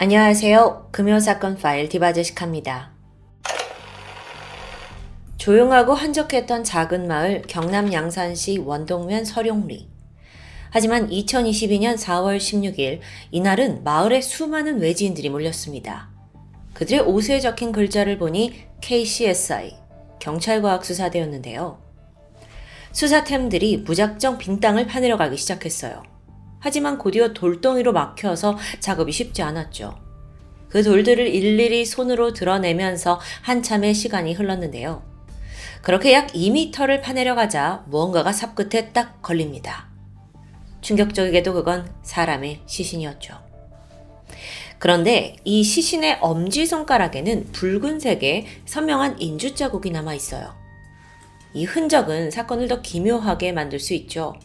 안녕하세요. 금요사건 파일 디바제식합니다. 조용하고 한적했던 작은 마을 경남 양산시 원동면 서룡리. 하지만 2022년 4월 16일 이날은 마을에 수많은 외지인들이 몰렸습니다. 그들의 옷에 적힌 글자를 보니 KCSI, 경찰과학수사대였는데요. 수사팀들이 무작정 빈 땅을 파내려 가기 시작했어요. 하지만 곧이어 돌덩이로 막혀서 작업이 쉽지 않았죠. 그 돌들을 일일이 손으로 드러내면서 한참의 시간이 흘렀는데요. 그렇게 약 2m를 파내려 가자 무언가가 삽 끝에 딱 걸립니다. 충격적이게도 그건 사람의 시신이었죠. 그런데 이 시신의 엄지손가락에는 붉은색의 선명한 인주 자국이 남아 있어요. 이 흔적은 사건을 더 기묘하게 만들 수 있죠.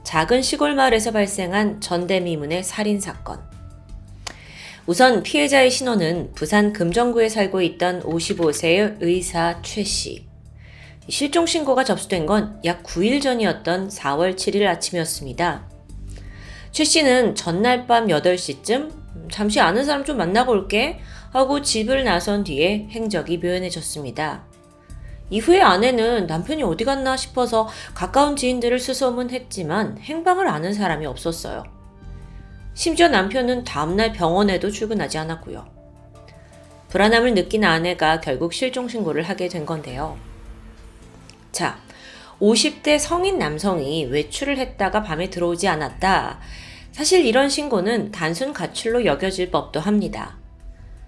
작은 시골 마을에서 발생한 전대미문의 살인사건. 우선 피해자의 신원은 부산 금정구에 살고 있던 55세의 의사 최 씨. 실종 신고가 접수된 건 약 9일 전이었던 4월 7일 아침이었습니다. 최 씨는 전날 밤 8시쯤 잠시 아는 사람 좀 만나고 올게 하고 집을 나선 뒤에 행적이 묘연해졌습니다. 이후에 아내는 남편이 어디 갔나 싶어서 가까운 지인들을 수소문했지만 행방을 아는 사람이 없었어요. 심지어 남편은 다음날 병원에도 출근하지 않았고요. 불안함을 느낀 아내가 결국 실종 신고를 하게 된 건데요. 자, 50대 성인 남성이 외출을 했다가 밤에 들어오지 않았다. 사실 이런 신고는 단순 가출로 여겨질 법도 합니다.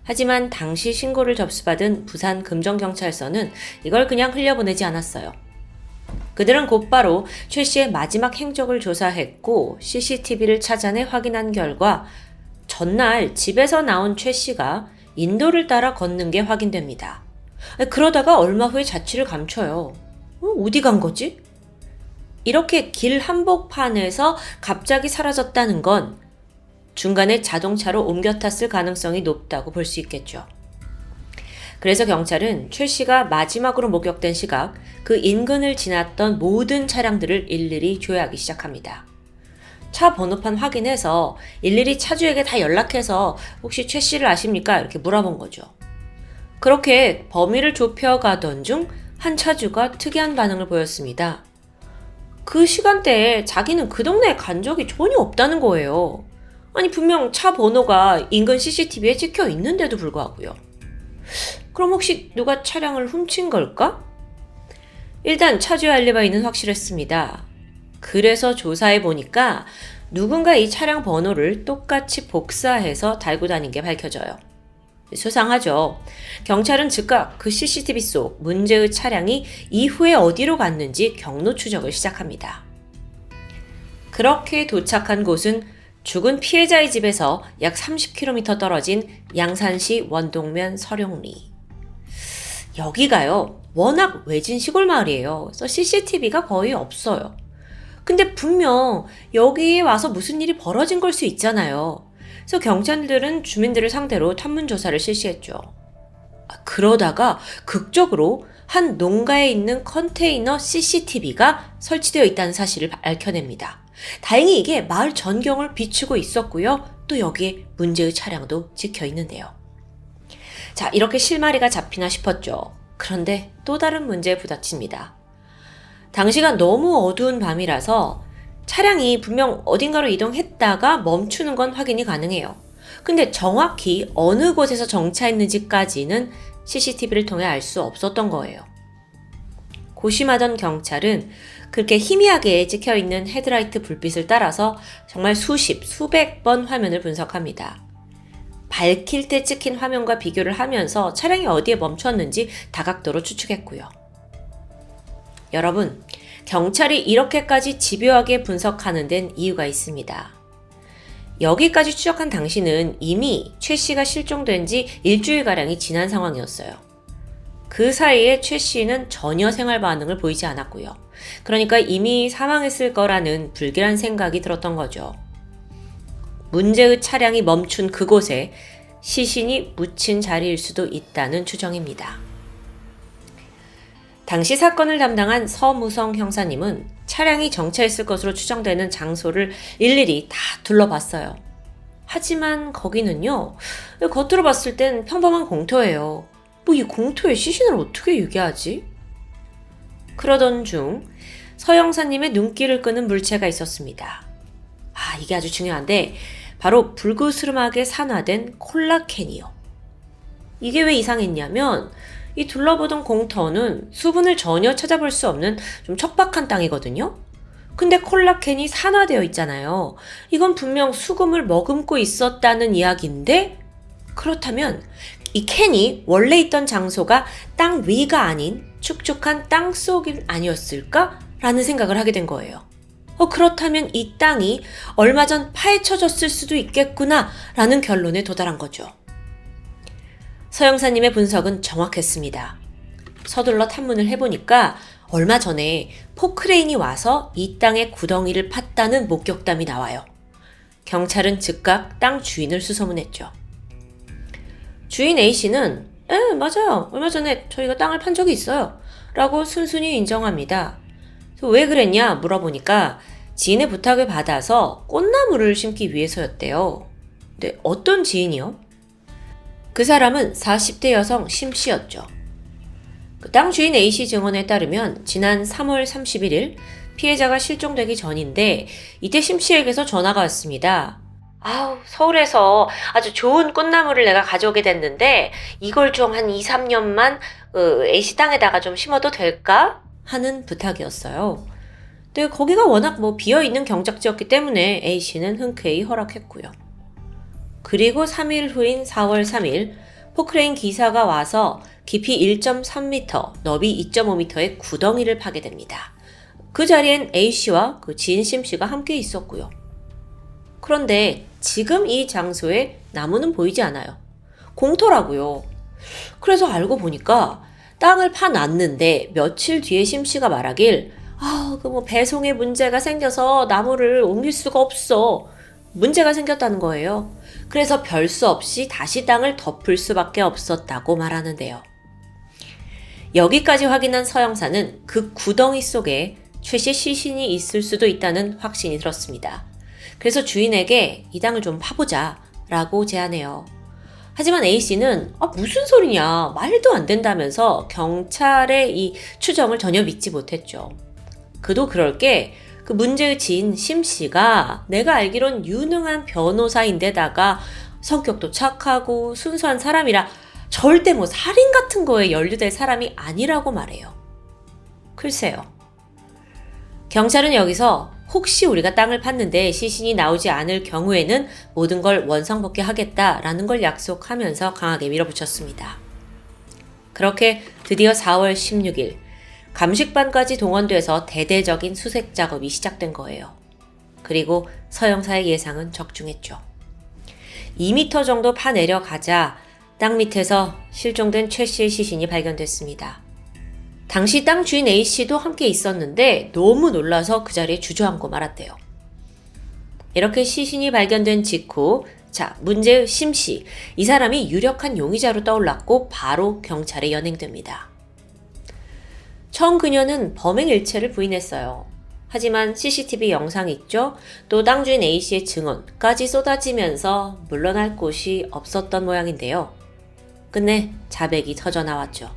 하지만 당시 신고를 접수받은 부산 금정경찰서는 이걸 그냥 흘려보내지 않았어요. 그들은 곧바로 최 씨의 마지막 행적을 조사했고 CCTV를 찾아내 확인한 결과 전날 집에서 나온 최 씨가 인도를 따라 걷는 게 확인됩니다. 그러다가 얼마 후에 자취를 감춰요. 어디 간 거지? 이렇게 길 한복판에서 갑자기 사라졌다는 건 중간에 자동차로 옮겨 탔을 가능성이 높다고 볼 수 있겠죠. 그래서 경찰은 최 씨가 마지막으로 목격된 시각, 그 인근을 지났던 모든 차량들을 일일이 조회하기 시작합니다. 차 번호판 확인해서 일일이 차주에게 다 연락해서 혹시 최 씨를 아십니까? 이렇게 물어본 거죠. 그렇게 범위를 좁혀가던 중 한 차주가 특이한 반응을 보였습니다. 그 시간대에 자기는 그 동네에 간 적이 전혀 없다는 거예요. 아니 분명 차 번호가 인근 CCTV에 찍혀 있는데도 불구하고요. 그럼 혹시 누가 차량을 훔친 걸까? 일단 차주의 알리바이는 확실했습니다. 그래서 조사해 보니까 누군가 이 차량 번호를 똑같이 복사해서 달고 다닌 게 밝혀져요. 수상하죠. 경찰은 즉각 그 CCTV 속 문제의 차량이 이후에 어디로 갔는지 경로 추적을 시작합니다. 그렇게 도착한 곳은 죽은 피해자의 집에서 약 30km 떨어진 양산시 원동면 서룡리. 여기가요, 워낙 외진 시골 마을이에요. 그래서 CCTV가 거의 없어요. 근데 분명 여기에 와서 무슨 일이 벌어진 걸 수 있잖아요. 그래서 경찰들은 주민들을 상대로 탐문조사를 실시했죠. 그러다가 극적으로 한 농가에 있는 컨테이너 CCTV가 설치되어 있다는 사실을 밝혀냅니다. 다행히 이게 마을 전경을 비추고 있었고요. 또 여기에 문제의 차량도 찍혀 있는데요. 자, 이렇게 실마리가 잡히나 싶었죠. 그런데 또 다른 문제에 부닥칩니다. 당시가 너무 어두운 밤이라서 차량이 분명 어딘가로 이동했다가 멈추는 건 확인이 가능해요. 근데 정확히 어느 곳에서 정차했는지까지는 CCTV를 통해 알 수 없었던 거예요. 고심하던 경찰은 그렇게 희미하게 찍혀있는 헤드라이트 불빛을 따라서 정말 수백 번 화면을 분석합니다. 밝힐 때 찍힌 화면과 비교를 하면서 차량이 어디에 멈췄는지 다각도로 추측했고요. 여러분, 경찰이 이렇게까지 집요하게 분석하는 데는 이유가 있습니다. 여기까지 추적한 당시는 이미 최 씨가 실종된 지 일주일가량이 지난 상황이었어요. 그 사이에 최 씨는 전혀 생활 반응을 보이지 않았고요. 그러니까 이미 사망했을 거라는 불길한 생각이 들었던 거죠. 문제의 차량이 멈춘 그곳에 시신이 묻힌 자리일 수도 있다는 추정입니다. 당시 사건을 담당한 서무성 형사님은 차량이 정차했을 것으로 추정되는 장소를 일일이 다 둘러봤어요. 하지만 거기는요, 겉으로 봤을 땐 평범한 공터예요. 뭐 이 공터에 시신을 어떻게 유기하지? 그러던 중 서영사님의 눈길을 끄는 물체가 있었습니다. 이게 아주 중요한데 바로 불그스름하게 산화된 콜라캔이요. 이게 왜 이상했냐면 이 둘러보던 공터는 수분을 전혀 찾아볼 수 없는 좀 척박한 땅이거든요. 근데 콜라캔이 산화되어 있잖아요. 이건 분명 수금을 머금고 있었다는 이야기인데, 그렇다면 이 캔이 원래 있던 장소가 땅 위가 아닌 축축한 땅 속이 아니었을까? 라는 생각을 하게 된 거예요. 그렇다면 이 땅이 얼마 전 파헤쳐졌을 수도 있겠구나 라는 결론에 도달한 거죠. 서영사님의 분석은 정확했습니다. 서둘러 탐문을 해보니까 얼마 전에 포크레인이 와서 이 땅에 구덩이를 팠다는 목격담이 나와요. 경찰은 즉각 땅 주인을 수소문했죠. 주인 A씨는 맞아요. 얼마 전에 저희가 땅을 판 적이 있어요. 라고 순순히 인정합니다. 왜 그랬냐 물어보니까 지인의 부탁을 받아서 꽃나무를 심기 위해서였대요. 근데 어떤 지인이요? 그 사람은 40대 여성 심씨였죠. 땅 주인 A씨 증언에 따르면 지난 3월 31일 피해자가 실종되기 전인데 이때 심씨에게서 전화가 왔습니다. 서울에서 아주 좋은 꽃나무를 내가 가져오게 됐는데 이걸 좀 한 2, 3년만 A씨 땅에다가 좀 심어도 될까? 하는 부탁이었어요. 근데 거기가 워낙 비어있는 경작지였기 때문에 A씨는 흔쾌히 허락했고요. 그리고 3일 후인 4월 3일 포크레인 기사가 와서 깊이 1.3m, 너비 2.5m의 구덩이를 파게 됩니다. 그 자리엔 A씨와 그 지인 심씨가 함께 있었고요. 그런데 지금 이 장소에 나무는 보이지 않아요. 공터라고요. 그래서 알고 보니까 땅을 파놨는데 며칠 뒤에 심씨가 말하길 배송에 문제가 생겨서 나무를 옮길 수가 없어. 문제가 생겼다는 거예요. 그래서 별 수 없이 다시 땅을 덮을 수밖에 없었다고 말하는데요. 여기까지 확인한 서영사는 그 구덩이 속에 최씨 시신이 있을 수도 있다는 확신이 들었습니다. 그래서 주인에게 이 땅을 좀 파보자 라고 제안해요. 하지만 A씨는 무슨 소리냐, 말도 안 된다면서 경찰의 이 추정을 전혀 믿지 못했죠. 그도 그럴 게 그 문제의 지인 심씨가 내가 알기론 유능한 변호사인데다가 성격도 착하고 순수한 사람이라 절대 살인 같은 거에 연루될 사람이 아니라고 말해요. 글쎄요. 경찰은 여기서 혹시 우리가 땅을 팠는데 시신이 나오지 않을 경우에는 모든 걸 원상복귀하겠다라는 걸 약속하면서 강하게 밀어붙였습니다. 그렇게 드디어 4월 16일 감식반까지 동원돼서 대대적인 수색 작업이 시작된 거예요. 그리고 서영사의 예상은 적중했죠. 2m 정도 파내려가자 땅 밑에서 실종된 최 씨의 시신이 발견됐습니다. 당시 땅 주인 A씨도 함께 있었는데 너무 놀라서 그 자리에 주저앉고 말았대요. 이렇게 시신이 발견된 직후 문제의 심씨, 이 사람이 유력한 용의자로 떠올랐고 바로 경찰에 연행됩니다. 처음 그녀는 범행 일체를 부인했어요. 하지만 CCTV 영상 있죠? 또 땅 주인 A씨의 증언까지 쏟아지면서 물러날 곳이 없었던 모양인데요. 끝내 자백이 터져나왔죠.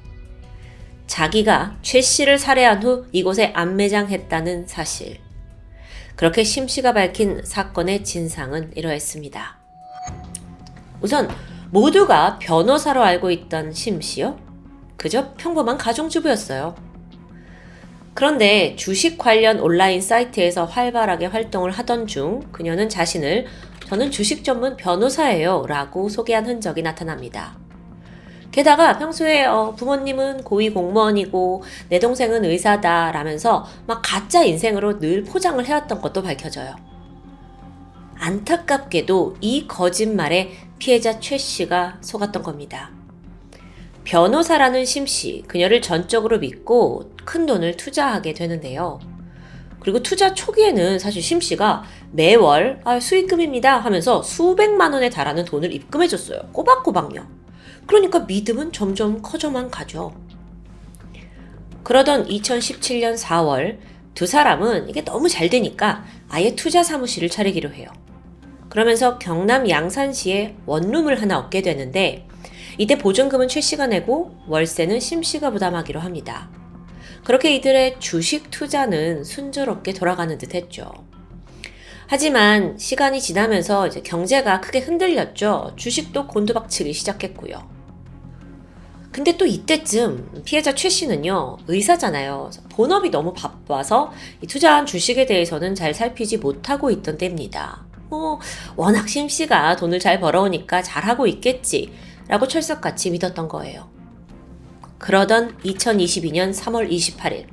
자기가 최 씨를 살해한 후 이곳에 안매장했다는 사실. 그렇게 심 씨가 밝힌 사건의 진상은 이러했습니다. 우선 모두가 변호사로 알고 있던 심 씨요? 그저 평범한 가정주부였어요. 그런데 주식 관련 온라인 사이트에서 활발하게 활동을 하던 중 그녀는 자신을 저는 주식 전문 변호사예요 라고 소개한 흔적이 나타납니다. 게다가 평소에 부모님은 고위 공무원이고 내 동생은 의사다 라면서 막 가짜 인생으로 늘 포장을 해왔던 것도 밝혀져요. 안타깝게도 이 거짓말에 피해자 최 씨가 속았던 겁니다. 변호사라는 심 씨, 그녀를 전적으로 믿고 큰 돈을 투자하게 되는데요. 그리고 투자 초기에는 사실 심 씨가 매월 수익금입니다 하면서 수백만 원에 달하는 돈을 입금해줬어요. 꼬박꼬박요. 그러니까 믿음은 점점 커져만 가죠. 그러던 2017년 4월 두 사람은 이게 너무 잘 되니까 아예 투자 사무실을 차리기로 해요. 그러면서 경남 양산시에 원룸을 하나 얻게 되는데 이때 보증금은 최 씨가 내고 월세는 심 씨가 부담하기로 합니다. 그렇게 이들의 주식 투자는 순조롭게 돌아가는 듯 했죠. 하지만 시간이 지나면서 이제 경제가 크게 흔들렸죠. 주식도 곤두박치기 시작했고요. 근데 또 이때쯤 피해자 최 씨는요, 의사잖아요. 본업이 너무 바빠서 이 투자한 주식에 대해서는 잘 살피지 못하고 있던 때입니다. 워낙 심 씨가 돈을 잘 벌어오니까 잘하고 있겠지 라고 철석같이 믿었던 거예요. 그러던 2022년 3월 28일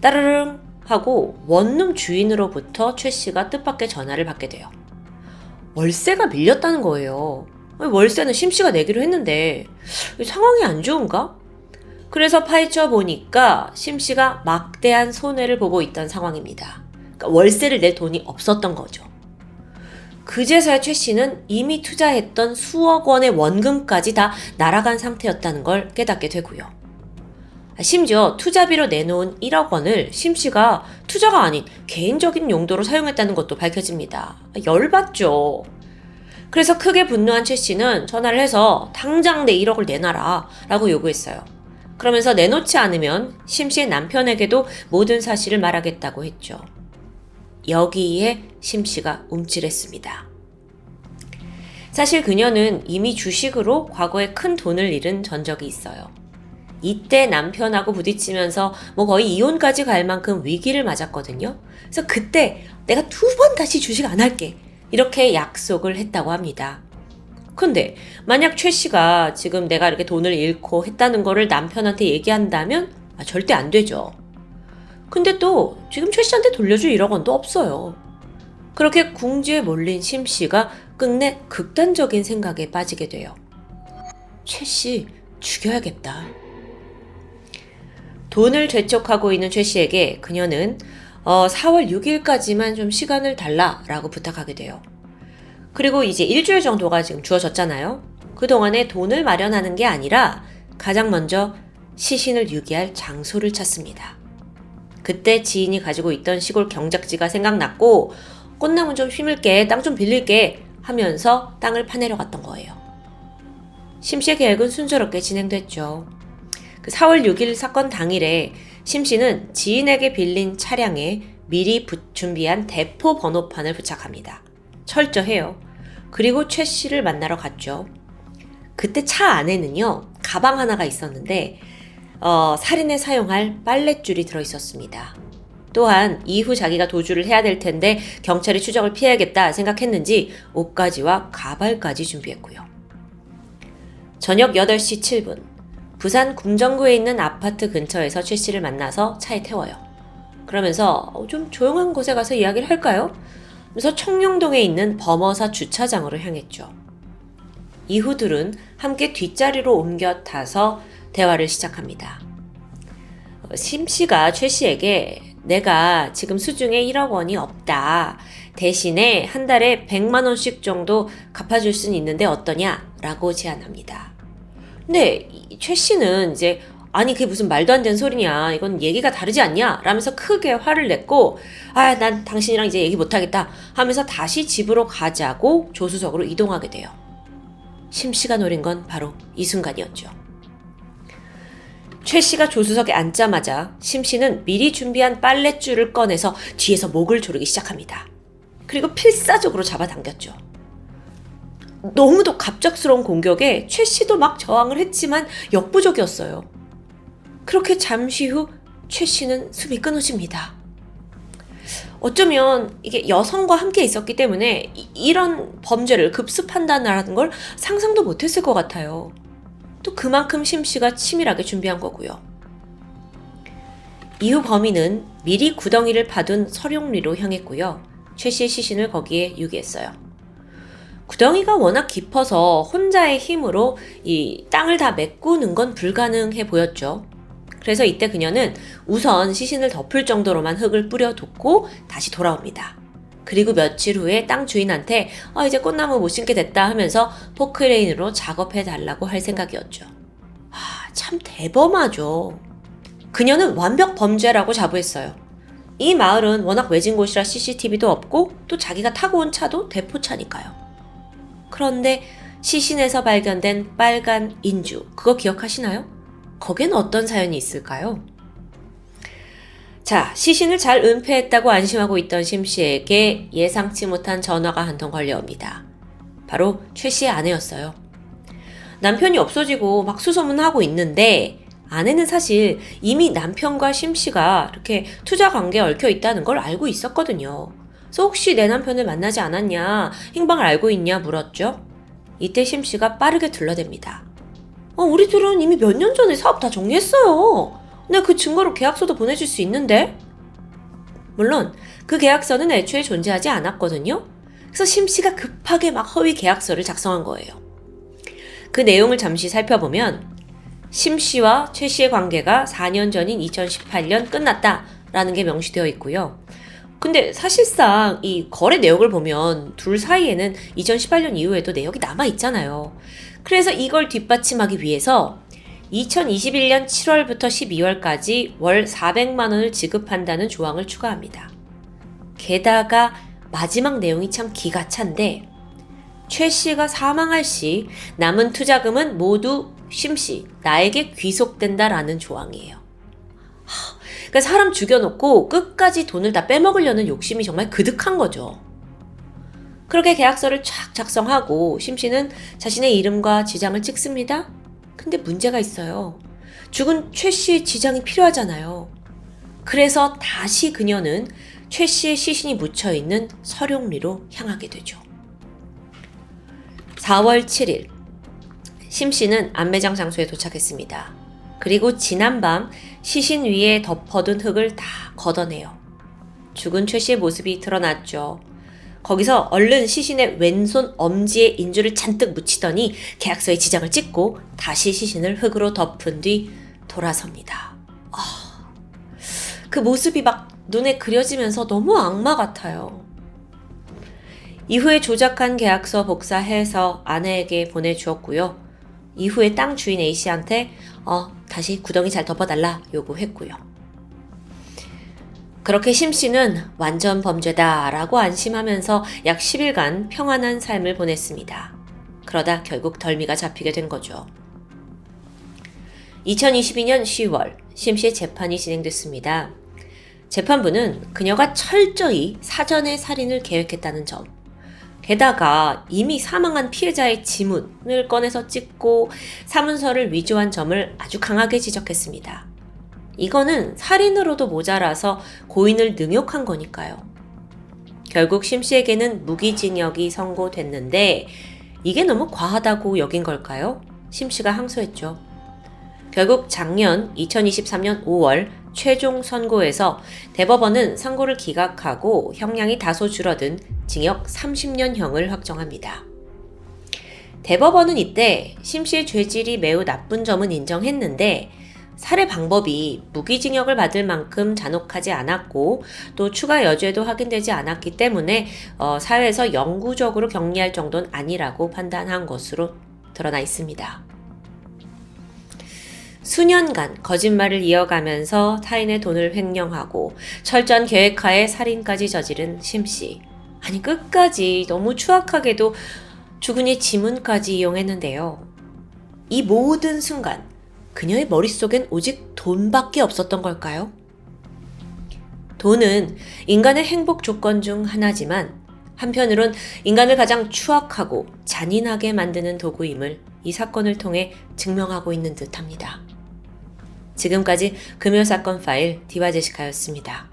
따르릉 하고 원룸 주인으로부터 최 씨가 뜻밖의 전화를 받게 돼요. 월세가 밀렸다는 거예요. 월세는 심 씨가 내기로 했는데 상황이 안 좋은가? 그래서 파헤쳐 보니까 심 씨가 막대한 손해를 보고 있던 상황입니다. 그러니까 월세를 낼 돈이 없었던 거죠. 그제서야 최 씨는 이미 투자했던 수억 원의 원금까지 다 날아간 상태였다는 걸 깨닫게 되고요. 심지어 투자비로 내놓은 1억 원을 심 씨가 투자가 아닌 개인적인 용도로 사용했다는 것도 밝혀집니다. 열받죠. 그래서 크게 분노한 최 씨는 전화를 해서 당장 내 1억을 내놔라 라고 요구했어요. 그러면서 내놓지 않으면 심 씨의 남편에게도 모든 사실을 말하겠다고 했죠. 여기에 심 씨가 움찔했습니다. 사실 그녀는 이미 주식으로 과거에 큰 돈을 잃은 전적이 있어요. 이때 남편하고 부딪히면서 거의 이혼까지 갈 만큼 위기를 맞았거든요. 그래서 그때 내가 2번 다시 주식 안 할게 이렇게 약속을 했다고 합니다. 근데 만약 최 씨가 지금 내가 이렇게 돈을 잃고 했다는 거를 남편한테 얘기한다면 절대 안 되죠. 근데 또 지금 최 씨한테 돌려줄 1억 원도 없어요. 그렇게 궁지에 몰린 심 씨가 끝내 극단적인 생각에 빠지게 돼요. 최 씨 죽여야겠다. 돈을 재촉하고 있는 최 씨에게 그녀는 4월 6일까지만 좀 시간을 달라라고 부탁하게 돼요. 그리고 이제 일주일 정도가 지금 주어졌잖아요. 그동안에 돈을 마련하는 게 아니라 가장 먼저 시신을 유기할 장소를 찾습니다. 그때 지인이 가지고 있던 시골 경작지가 생각났고 꽃나무 좀 심을게, 땅 좀 빌릴게 하면서 땅을 파내려 갔던 거예요. 심 씨의 계획은 순조롭게 진행됐죠. 4월 6일 사건 당일에 심 씨는 지인에게 빌린 차량에 미리 준비한 대포 번호판을 부착합니다. 철저해요. 그리고 최 씨를 만나러 갔죠. 그때 차 안에는요, 가방 하나가 있었는데 살인에 사용할 빨랫줄이 들어있었습니다. 또한 이후 자기가 도주를 해야 될 텐데 경찰이 추적을 피해야겠다 생각했는지 옷가지와 가발까지 준비했고요. 저녁 8시 7분 부산 kum정구에 있는 아파트 근처에서 최 씨를 만나서 차에 태워요. 그러면서 좀 조용한 곳에 가서 이야기를 할까요? 그래서 청룡동에 있는 범어사 주차장으로 향했죠. 이후들은 함께 뒷자리로 옮겨 타서 대화를 시작합니다. 심 씨가 최 씨에게 내가 지금 수중에 1억 원이 없다. 대신에 한 달에 100만 원씩 정도 갚아줄 수는 있는데 어떠냐? 라고 제안합니다. 근데 최 씨는 이제 아니 그게 무슨 말도 안 되는 소리냐. 이건 얘기가 다르지 않냐? 라면서 크게 화를 냈고 난 당신이랑 이제 얘기 못하겠다 하면서 다시 집으로 가자고 조수석으로 이동하게 돼요. 심 씨가 노린 건 바로 이 순간이었죠. 최 씨가 조수석에 앉자마자 심 씨는 미리 준비한 빨랫줄을 꺼내서 뒤에서 목을 조르기 시작합니다. 그리고 필사적으로 잡아당겼죠. 너무도 갑작스러운 공격에 최 씨도 막 저항을 했지만 역부족이었어요. 그렇게 잠시 후 최 씨는 숨이 끊어집니다. 어쩌면 이게 여성과 함께 있었기 때문에 이런 범죄를 급습한다는 걸 상상도 못했을 것 같아요. 또 그만큼 심 씨가 치밀하게 준비한 거고요. 이후 범인은 미리 구덩이를 파둔 서룡리로 향했고요. 최 씨의 시신을 거기에 유기했어요. 구덩이가 워낙 깊어서 혼자의 힘으로 이 땅을 다 메꾸는 건 불가능해 보였죠. 그래서 이때 그녀는 우선 시신을 덮을 정도로만 흙을 뿌려뒀고 다시 돌아옵니다. 그리고 며칠 후에 땅 주인한테 이제 꽃나무 못 심게 됐다 하면서 포크레인으로 작업해달라고 할 생각이었죠. 참 대범하죠. 그녀는 완벽 범죄라고 자부했어요. 이 마을은 워낙 외진 곳이라 CCTV도 없고 또 자기가 타고 온 차도 대포차니까요. 그런데 시신에서 발견된 빨간 인주, 그거 기억하시나요? 거기엔 어떤 사연이 있을까요? 자, 시신을 잘 은폐했다고 안심하고 있던 심 씨에게 예상치 못한 전화가 한 통 걸려옵니다. 바로 최 씨의 아내였어요. 남편이 없어지고 막 수소문하고 있는데 아내는 사실 이미 남편과 심 씨가 이렇게 투자 관계에 얽혀 있다는 걸 알고 있었거든요. 그래서 혹시 내 남편을 만나지 않았냐, 행방을 알고 있냐 물었죠. 이때 심 씨가 빠르게 둘러댑니다. 우리 둘은 이미 몇 년 전에 사업 다 정리했어요. 내가 그 증거로 계약서도 보내줄 수 있는데? 물론 그 계약서는 애초에 존재하지 않았거든요. 그래서 심 씨가 급하게 막 허위 계약서를 작성한 거예요. 그 내용을 잠시 살펴보면 심 씨와 최 씨의 관계가 4년 전인 2018년 끝났다라는 게 명시되어 있고요. 근데 사실상 이 거래 내역을 보면 둘 사이에는 2018년 이후에도 내역이 남아있잖아요. 그래서 이걸 뒷받침하기 위해서 2021년 7월부터 12월까지 월 400만 원을 지급한다는 조항을 추가합니다. 게다가 마지막 내용이 참 기가 찬데 최 씨가 사망할 시 남은 투자금은 모두 심 씨, 나에게 귀속된다라는 조항이에요. 그러니까 사람 죽여놓고 끝까지 돈을 다 빼먹으려는 욕심이 정말 그득한 거죠. 그렇게 계약서를 쫙 작성하고 심 씨는 자신의 이름과 지장을 찍습니다. 근데 문제가 있어요. 죽은 최 씨의 지장이 필요하잖아요. 그래서 다시 그녀는 최 씨의 시신이 묻혀있는 서룡리로 향하게 되죠. 4월 7일 심 씨는 안매장 장소에 도착했습니다. 그리고 지난밤 시신 위에 덮어둔 흙을 다 걷어내요. 죽은 최 씨의 모습이 드러났죠. 거기서 얼른 시신의 왼손 엄지에 인주를 잔뜩 묻히더니 계약서에 지장을 찍고 다시 시신을 흙으로 덮은 뒤 돌아섭니다. 그 모습이 막 눈에 그려지면서 너무 악마 같아요. 이후에 조작한 계약서 복사해서 아내에게 보내주었고요. 이후에 땅 주인 A씨한테 다시 구덩이 잘 덮어달라 요구했고요. 그렇게 심 씨는 완전 범죄다 라고 안심하면서 약 10일간 평안한 삶을 보냈습니다. 그러다 결국 덜미가 잡히게 된 거죠. 2022년 10월 심 씨의 재판이 진행됐습니다. 재판부는 그녀가 철저히 사전에 살인을 계획했다는 점, 게다가 이미 사망한 피해자의 지문을 꺼내서 찍고 사문서를 위조한 점을 아주 강하게 지적했습니다. 이거는 살인으로도 모자라서 고인을 능욕한 거니까요. 결국 심 씨에게는 무기징역이 선고됐는데 이게 너무 과하다고 여긴 걸까요? 심 씨가 항소했죠. 결국 작년 2023년 5월 최종 선고에서 대법원은 선고를 기각하고 형량이 다소 줄어든 징역 30년형을 확정합니다. 대법원은 이때 심 씨의 죄질이 매우 나쁜 점은 인정했는데 살해 방법이 무기징역을 받을 만큼 잔혹하지 않았고 또 추가 여죄도 확인되지 않았기 때문에 사회에서 영구적으로 격리할 정도는 아니라고 판단한 것으로 드러나 있습니다. 수년간 거짓말을 이어가면서 타인의 돈을 횡령하고 철저한 계획하에 살인까지 저지른 심 씨. 아니 끝까지 너무 추악하게도 죽은이 지문까지 이용했는데요. 이 모든 순간 그녀의 머릿속엔 오직 돈밖에 없었던 걸까요? 돈은 인간의 행복 조건 중 하나지만 한편으론 인간을 가장 추악하고 잔인하게 만드는 도구임을 이 사건을 통해 증명하고 있는 듯합니다. 지금까지 금요사건 파일 디바제시카였습니다.